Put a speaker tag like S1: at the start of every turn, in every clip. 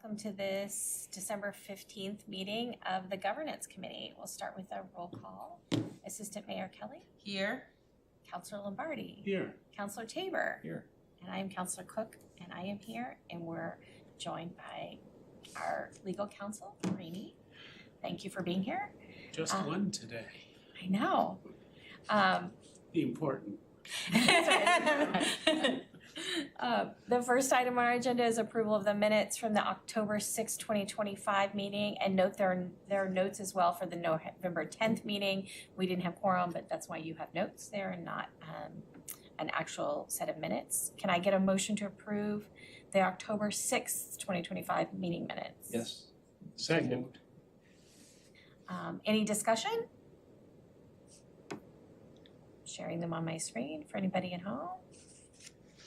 S1: Welcome to this December 15th meeting of the Governance Committee. We'll start with a roll call. Assistant Mayor Kelly.
S2: Here.
S1: Councilor Lombardi.
S3: Here.
S1: Councilor Tabor.
S3: Here.
S1: And I am Councilor Cook, and I am here, and we're joined by our legal counsel, Rainey. Thank you for being here.
S3: Just one today.
S1: I know.
S3: The important.
S1: The first item on our agenda is approval of the minutes from the October 6, 2025 meeting, and note there are notes as well for the November 10th meeting. We didn't have quorum, but that's why you have notes there and not an actual set of minutes. Can I get a motion to approve the October 6th, 2025 meeting minutes?
S3: Yes. Second.
S1: Any discussion? Sharing them on my screen for anybody at home.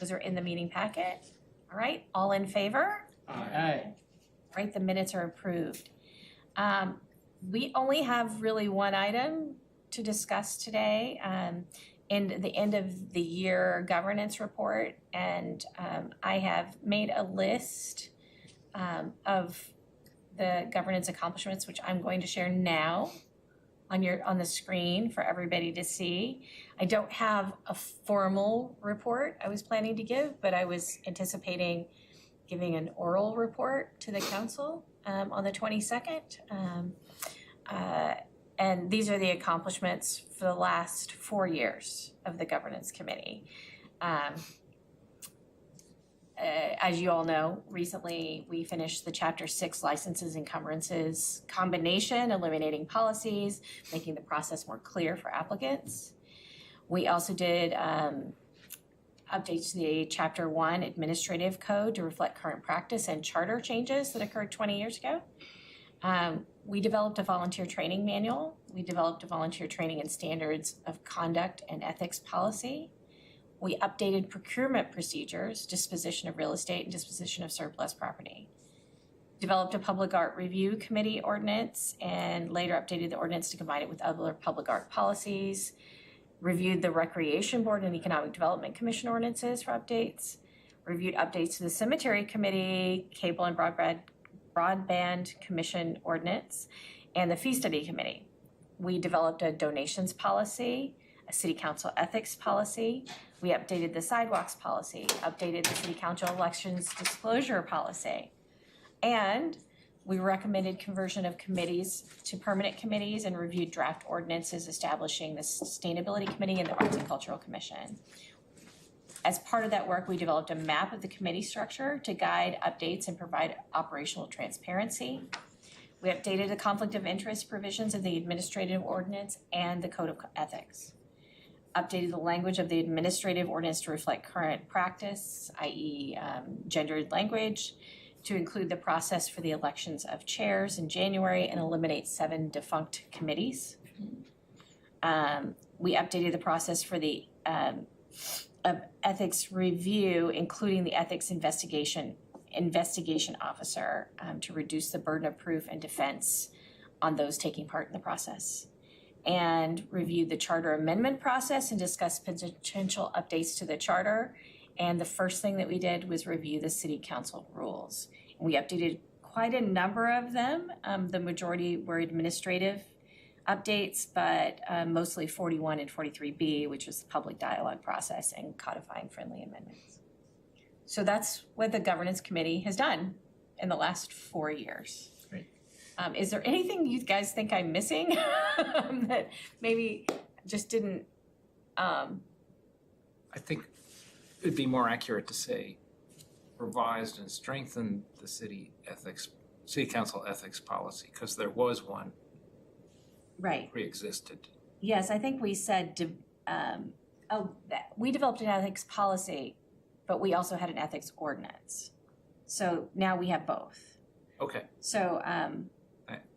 S1: Those are in the meeting packet. All right, all in favor?
S3: Aye.
S1: All right, the minutes are approved. We only have really one item to discuss today in the end of the year governance report. And I have made a list of the governance accomplishments, which I'm going to share now on the screen for everybody to see. I don't have a formal report I was planning to give, but I was anticipating giving an oral report to the council on the 22nd. And these are the accomplishments for the last 4 years of the governance committee. As you all know, recently we finished the Chapter 6 licenses encumbrances combination, eliminating policies, making the process more clear for applicants. We also did updates to the Chapter 1 administrative code to reflect current practice and charter changes that occurred 20 years ago. We developed a volunteer training manual. We developed a volunteer training and standards of conduct and ethics policy. We updated procurement procedures, disposition of real estate and disposition of surplus property. Developed a public art review committee ordinance and later updated the ordinance to combine it with other public art policies. Reviewed the Recreation Board and Economic Development Commission ordinances for updates. Reviewed updates to the Cemetery Committee, Cable and Broadband Commission ordinance, and the Fee Study Committee. We developed a donations policy, a city council ethics policy. We updated the sidewalks policy, updated the city council elections disclosure policy. And we recommended conversion of committees to permanent committees and reviewed draft ordinances establishing the Sustainability Committee and the Arts and Cultural Commission. As part of that work, we developed a map of the committee structure to guide updates and provide operational transparency. We updated the conflict of interest provisions of the administrative ordinance and the code of ethics. Updated the language of the administrative ordinance to reflect current practice, i.e. Gendered language, to include the process for the elections of chairs in January and eliminate 7 defunct committees. We updated the process for the of ethics review, including the ethics investigation officer, to reduce the burden of proof and defense on those taking part in the process. And reviewed the charter amendment process and discussed potential updates to the charter. And the first thing that we did was review the city council rules. We updated quite a number of them. The majority were administrative updates, but mostly 41 and 43B, which was the public dialogue process and codifying friendly amendments. So that's what the governance committee has done in the last 4 years. Is there anything you guys think I'm missing that maybe just didn't?
S4: I think it'd be more accurate to say revised and strengthened the city council ethics policy, because there was one
S1: Right.
S4: pre-existed.
S1: Yes, I think we said, we developed an ethics policy, but we also had an ethics ordinance. So now we have both.
S4: Okay,
S1: So,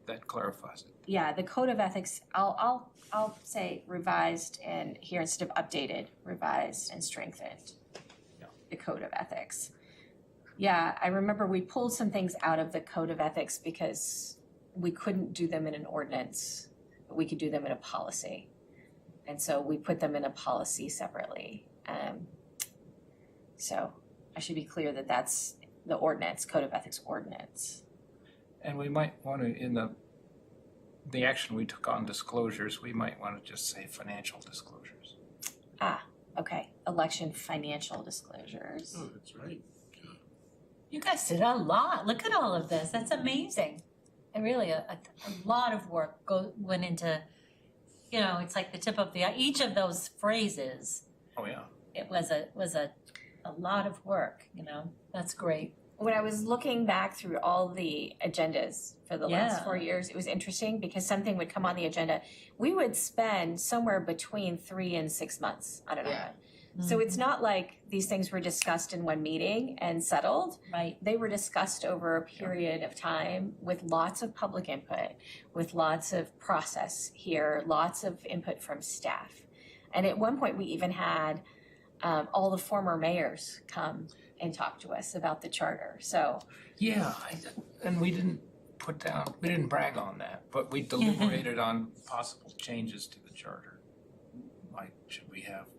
S4: that clarifies it.
S1: yeah, the code of ethics, I'll say revised and here instead of updated, revised and strengthened.
S4: Yeah.
S1: The code of ethics. Yeah, I remember we pulled some things out of the code of ethics because we couldn't do them in an ordinance, but we could do them in a policy. And so we put them in a policy separately. So I should be clear that the ordinance, code of ethics ordinance.
S4: And we might want to, in the action we took on disclosures, we might want to just say financial disclosures.
S1: Okay, election financial disclosures.
S3: Oh, that's right.
S2: You guys did a lot. Look at all of this. That's amazing. And really, a lot of work went into, you know, it's like the tip of each of those phrases.
S4: Oh, yeah.
S2: It was a lot of work, you know. That's great.
S1: When I was looking back through all the agendas for the last
S2: Yeah.
S1: 4 years, it was interesting because something would come on the agenda. We would spend somewhere between 3 and 6 months on an
S5: Yeah.
S1: item. So it's not like these things were discussed in one meeting and settled.
S2: Right.
S1: They were discussed over a period of time with lots of public input, with lots of process here, lots of input from staff. And at one point, we even had all the former mayors come and talk to us about the charter. So
S4: Yeah, and we didn't brag on that, but we deliberated on possible changes to the charter. Like, should we have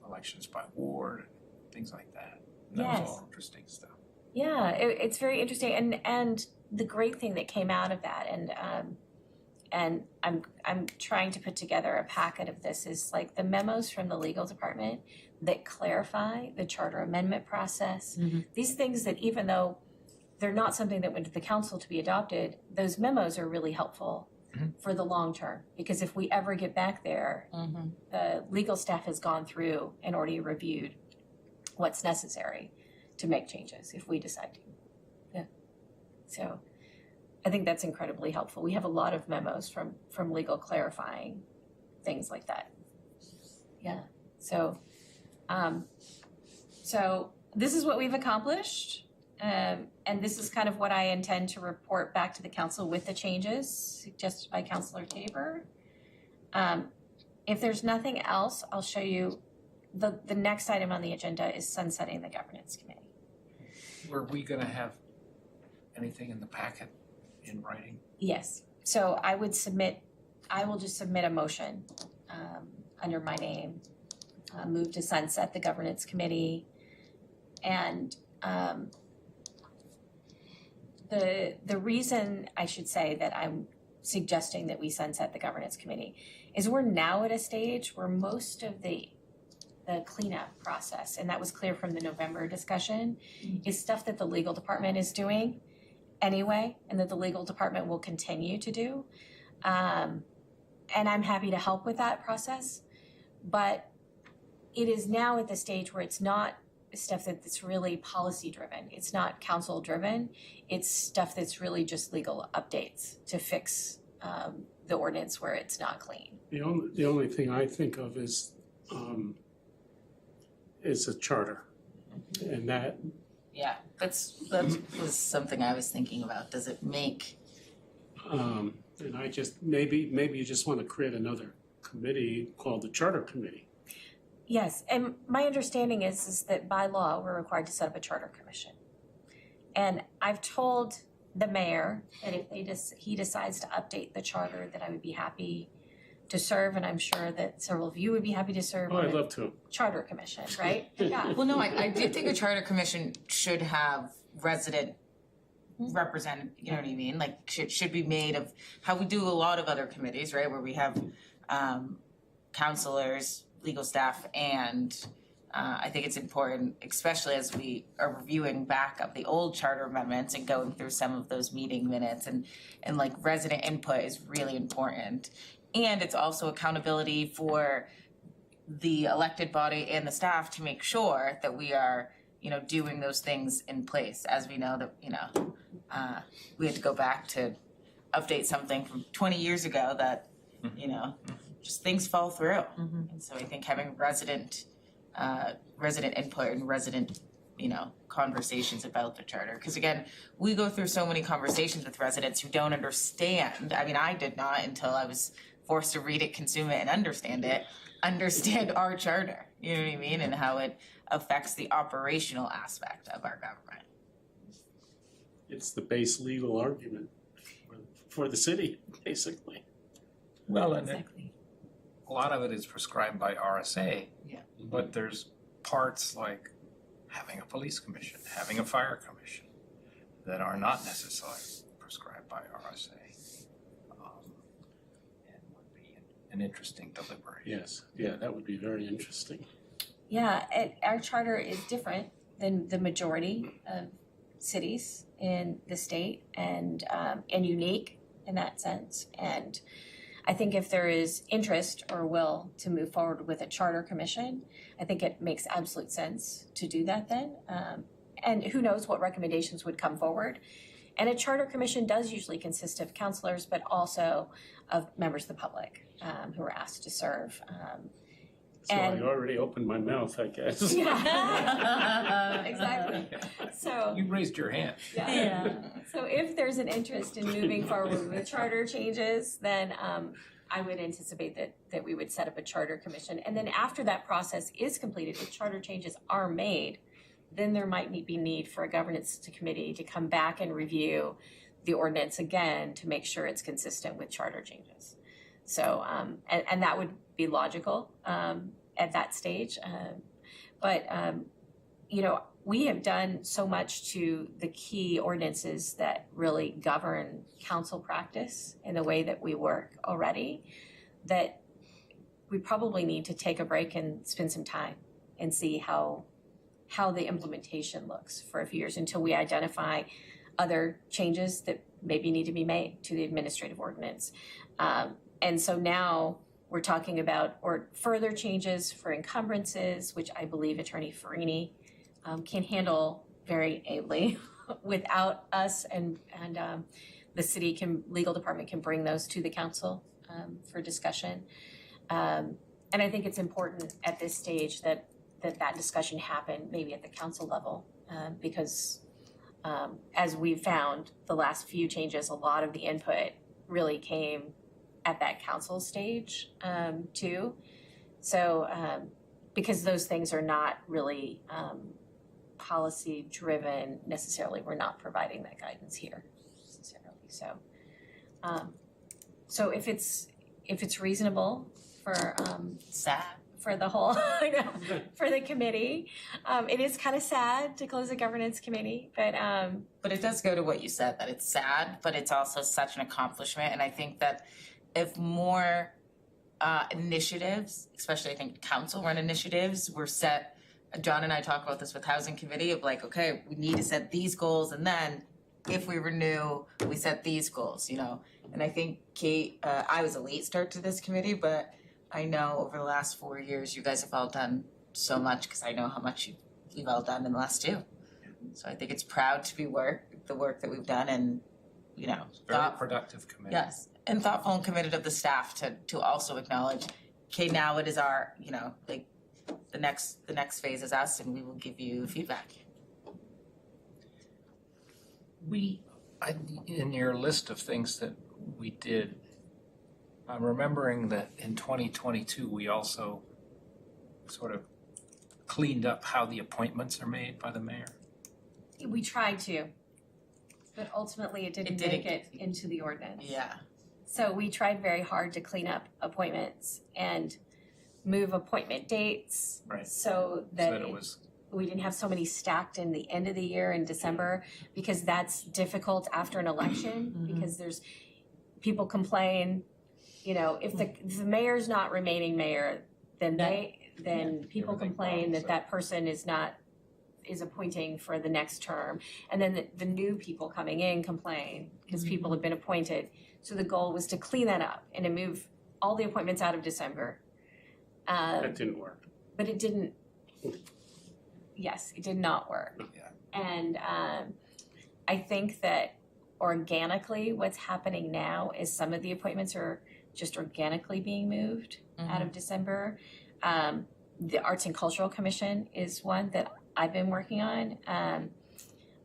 S4: elections by ward, things like that. And that
S1: Yes.
S4: was all interesting stuff.
S1: yeah, it's very interesting. And the great thing that came out of that, and I'm trying to put together a packet of this, is like the memos from the legal department that clarify the charter amendment process.
S2: Mhm.
S1: These things that, even though they're not something that went to the council to be adopted, those memos are really helpful
S4: Mhm.
S1: for the long term. Because if we ever get back there,
S2: Mm-hmm.
S1: the legal staff has gone through and already reviewed what's necessary to make changes if we decide to. Yeah. So I think that's incredibly helpful. We have a lot of memos from legal clarifying things like that. Yeah. So this is what we've accomplished. And this is kind of what I intend to report back to the council with the changes suggested by Councilor Tabor. If there's nothing else, I'll show you, the next item on the agenda is sunsetting the governance committee.
S4: Were we gonna have anything in the packet in writing?
S1: Yes, so I will just submit a motion under my name, move to sunset the governance committee. And the reason I should say that I'm suggesting that we sunset the governance committee is we're now at a stage where most of the cleanup process, and that was clear from the November discussion, is stuff that the legal department is doing anyway, and that the legal department will continue to do. And I'm happy to help with that process, but it is now at the stage where it's not stuff that's really policy driven. It's not council driven. It's stuff that's really just legal updates to fix the ordinance where it's not clean.
S3: The only thing I think of is a charter. And that,
S5: Yeah, that was something I was thinking about. Does it make,
S3: and I just, maybe you just want to create another committee called the Charter Committee.
S1: Yes, and my understanding is that by law, we're required to set up a charter commission. And I've told the mayor that if he decides to update the charter, that I would be happy to serve, and I'm sure that several of you would be happy to serve
S3: Oh,
S1: on
S3: I'd
S1: a
S3: love to.
S1: charter commission, right? Yeah.
S5: well, no, I do think a charter commission should have resident represent, you know what I mean? Like, should be made of how we do a lot of other committees, right? Where we have counselors, legal staff, and I think it's important, especially as we are reviewing back of the old charter amendments and going through some of those meeting minutes, and like resident input is really important. And it's also accountability for the elected body and the staff to make sure that we are, you know, doing those things in place. As we know that, you know, we had to go back to update something from 20 years ago that, you know, just things fall through. And so I think having resident input and resident, you know, conversations about the charter. Because again, we go through so many conversations with residents who don't understand. I mean, I did not until I was forced to read it, consume it, and understand our charter. You know what I mean? And how it affects the operational aspect of our government.
S3: It's the base legal argument for the city, basically.
S4: Well, and
S1: Exactly.
S4: a lot of it is prescribed by RSA.
S5: Yeah.
S4: But there's parts like having a police commission, having a fire commission, that are not necessarily prescribed by RSA. And would be an interesting deliberation.
S3: Yes, yeah, that would be very interesting.
S1: Yeah, our charter is different than the majority of cities in the state and unique in that sense. And I think if there is interest or will to move forward with a charter commission, I think it makes absolute sense to do that then. And who knows what recommendations would come forward. And a charter commission does usually consist of counselors, but also of members of the public who are asked to serve.
S3: So
S1: And-
S3: I already opened my mouth, I guess.
S1: Yeah, exactly. So.
S4: You raised your hand.
S2: Yeah.
S1: So if there's an interest in moving forward with charter changes, then I would anticipate that we would set up a charter commission. And then after that process is completed, if charter changes are made, then there might be need for a governance committee to come back and review the ordinance again to make sure it's consistent with charter changes. So, and that would be logical at that stage. But we have done so much to the key ordinances that really govern council practice in the way that we work already, that we probably need to take a break and spend some time and see how the implementation looks for a few years until we identify other changes that maybe need to be made to the administrative ordinance. And so now we're talking about further changes for encumbrances, which I believe Attorney Farini can handle very ably without us, and the legal department can bring those to the council for discussion. And I think it's important at this stage that discussion happen maybe at the council level, because as we've found, the last few changes, a lot of the input really came at that council stage too. So because those things are not really policy driven necessarily, we're not providing that guidance here necessarily. So if it's reasonable for
S5: Sad.
S1: for the whole, I know, for the committee. It is kind of sad to close the governance committee,
S5: But it does go to what you said, that it's sad, but it's also such an accomplishment. And I think that if more initiatives, especially I think council-run initiatives, were set, John and I talk about this with Housing Committee of like, okay, we need to set these goals, and then if we renew, we set these goals, And I think, Kate, I was a late start to this committee, but I know over the last 4 years, you guys have all done so much, because I know how much you've all done in the last 2. So I think it's proud to be the work that we've done, and,
S4: Very productive committee.
S5: yes, and thoughtful and committed of the staff to also acknowledge, okay, now it is our, the next phase is us, and we will give you feedback.
S4: In your list of things that we did, I'm remembering that in 2022, we also sort of cleaned up how the appointments are made by the mayor.
S1: we tried to. But ultimately, it didn't make it into the ordinance.
S5: Yeah.
S1: So we tried very hard to clean up appointments and move appointment dates.
S4: Right.
S1: So
S4: So
S1: that
S4: that it was,
S1: we didn't have so many stacked in the end of the year in December, because that's difficult after an election, because there's, people complain, if the mayor's not remaining mayor, then people
S4: Everything
S1: complain
S4: falls,
S1: that person is appointing for the next term. And then the new people coming in complain because people have been appointed. So the goal was to clean that up and to move all the appointments out of December.
S3: That didn't work.
S1: But it didn't, yes, it did not work.
S4: Yeah.
S1: And I think that organically what's happening now is some of the appointments are just organically being moved out of December. The Arts and Cultural Commission is one that I've been working on.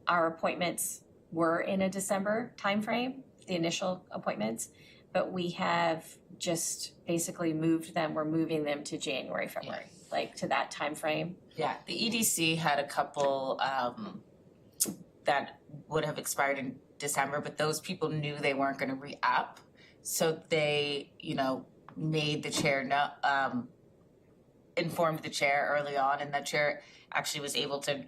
S1: Our appointments were in a December timeframe, the initial appointments, but we have just basically moved them. We're moving them to January, February, like to that timeframe.
S5: Yeah, the EDC had a couple that would have expired in December, but those people knew they weren't going to re-up. So they, made the chair informed the chair early on, and the chair actually was able to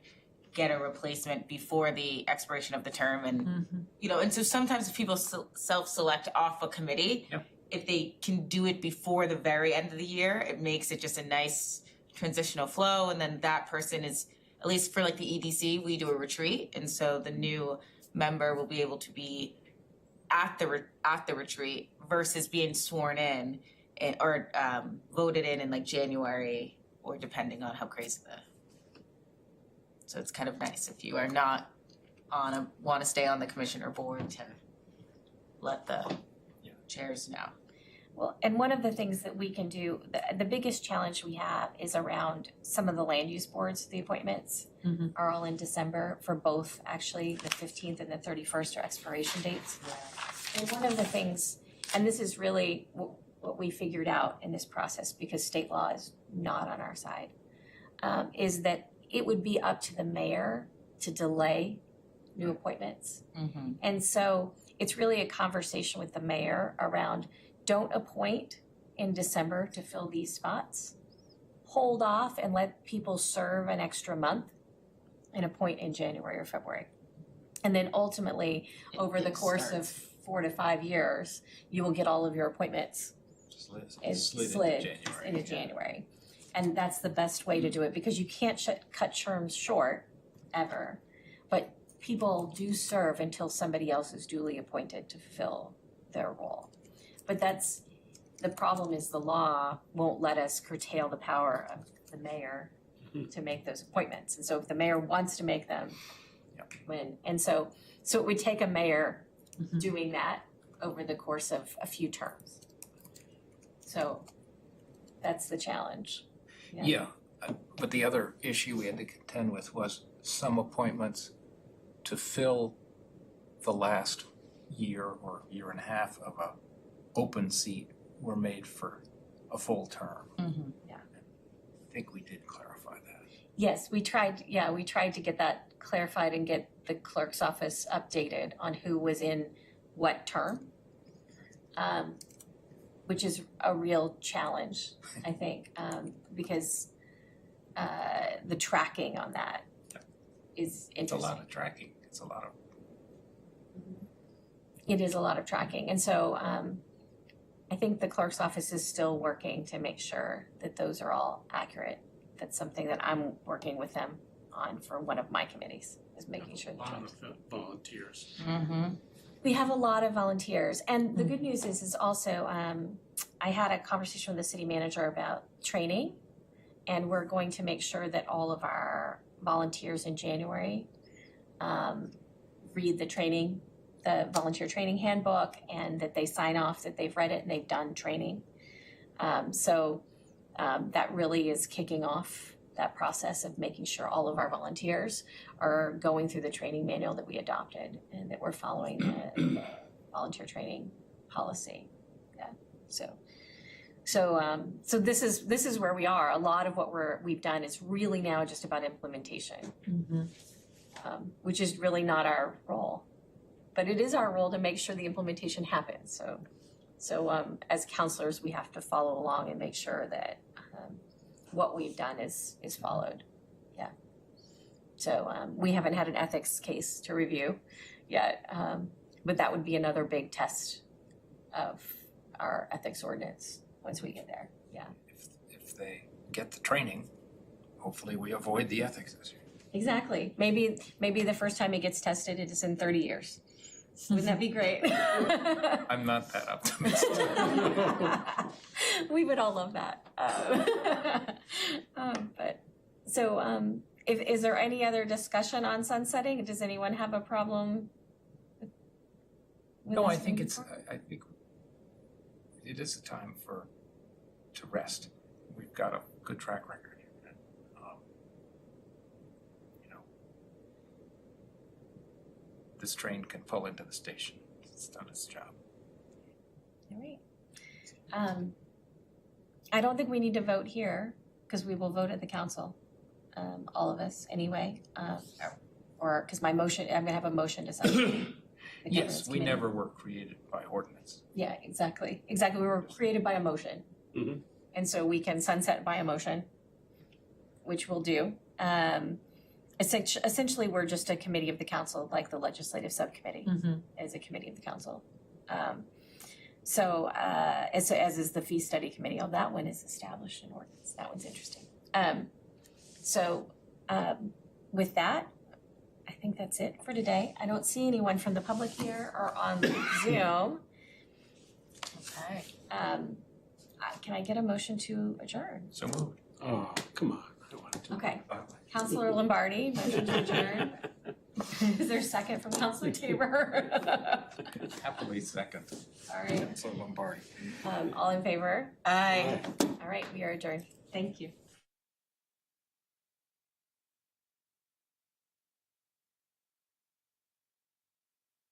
S5: get a replacement before the expiration of the term and, you know, and so sometimes if people self-select off a committee,
S4: Yep.
S5: if they can do it before the very end of the year, it makes it just a nice transitional flow, and then that person is, at least for like the EDC, we do a retreat, and so the new member will be able to be at the retreat versus being sworn in or voted in like January, or depending on how crazy so it's kind of nice if you are not want to stay on the commissioner board to let the chairs know.
S1: Well, and one of the things that we can do, the biggest challenge we have is around some of the land use boards, the appointments
S2: Mhm.
S1: are all in December for both, actually, the 15th and the 31st are expiration dates. And one of the things, and this is really what we figured out in this process, because state law is not on our side, is that it would be up to the mayor to delay new appointments.
S5: Mm-hmm.
S1: And so it's really a conversation with the mayor around, don't appoint in December to fill these spots. Hold off and let people serve an extra month and appoint in January or February. And then ultimately, over the course of 4 to 5 years, you will get all of your appointments slid into January. And that's the best way to do it, because you can't cut terms short ever. But people do serve until somebody else is duly appointed to fill their role. But the problem is the law won't let us curtail the power of the mayor to make those appointments. And so if the mayor wants to make them, so it would take a mayor doing that over the course of a few terms. So that's the challenge.
S4: Yeah, but the other issue we had to contend with was some appointments to fill the last year or year and a half of a open seat were made for a full term.
S5: Mm-hmm.
S4: I think we did clarify that.
S1: Yes, we tried to get that clarified and get the clerk's office updated on who was in what term, which is a real challenge, I think, because the tracking on that is
S4: It's a
S1: interesting.
S4: lot of tracking, it's a lot of,
S1: It is a lot of tracking, and so I think the clerk's office is still working to make sure that those are all accurate. That's something that I'm working with them on for one of my committees, is making sure
S3: A
S1: that
S3: lot of volunteers.
S5: Mm-hmm.
S1: we have a lot of volunteers. And the good news is also I had a conversation with the city manager about training, and we're going to make sure that all of our volunteers in January read the volunteer training handbook, and that they sign off that they've read it and they've done training. So that really is kicking off that process of making sure all of our volunteers are going through the training manual that we adopted, and that we're following the volunteer training policy. Yeah. So this is where we are. A lot of what we've done is really now just about implementation, which is really not our role. But it is our role to make sure the implementation happens. So as counselors, we have to follow along and make sure that what we've done is followed. Yeah. So we haven't had an ethics case to review yet, but that would be another big test of our ethics ordinance once we get there. Yeah.
S4: if they get the training, hopefully we avoid the ethics issue.
S1: Exactly. Maybe the first time it gets tested, it is in 30 years. Wouldn't that be great?
S4: I'm not that optimistic.
S1: We would all love that. But so, is there any other discussion on sunsetting? Does anyone have a problem with
S4: No,
S1: us
S4: I think
S1: moving
S4: it's,
S1: forward?
S4: I think it is a time to rest. We've got a good track record. You know, this train can pull into the station. It's done its job.
S1: All right. I don't think we need to vote here, because we will vote at the council, all of us anyway. Or, because my motion, I'm gonna have a motion to sunset the governance
S4: Yes, we
S1: committee.
S4: never were created by ordinance.
S1: Yeah, exactly. We were created by a motion.
S3: Mhm.
S1: And so we can sunset by a motion, which we'll do. essentially, we're just a committee of the council, like the legislative subcommittee
S2: Mhm.
S1: is a committee of the council. So, as is the fee study committee, oh, that one is established in ordinance, that one's interesting. With that, I think that's it for today. I don't see anyone from the public here or on Zoom.
S2: Okay.
S1: Can I get a motion to adjourn?
S4: So moved.
S3: Oh, come on, I don't wanna do
S1: Okay,
S3: that.
S1: Counselor Lombardi, motion to adjourn. Is there a second from Counselor Tabor?
S4: Happily second.
S1: All right,
S4: Councilor Lombardi.
S1: all in favor?
S5: Aye.
S1: All right, we are adjourned. Thank you.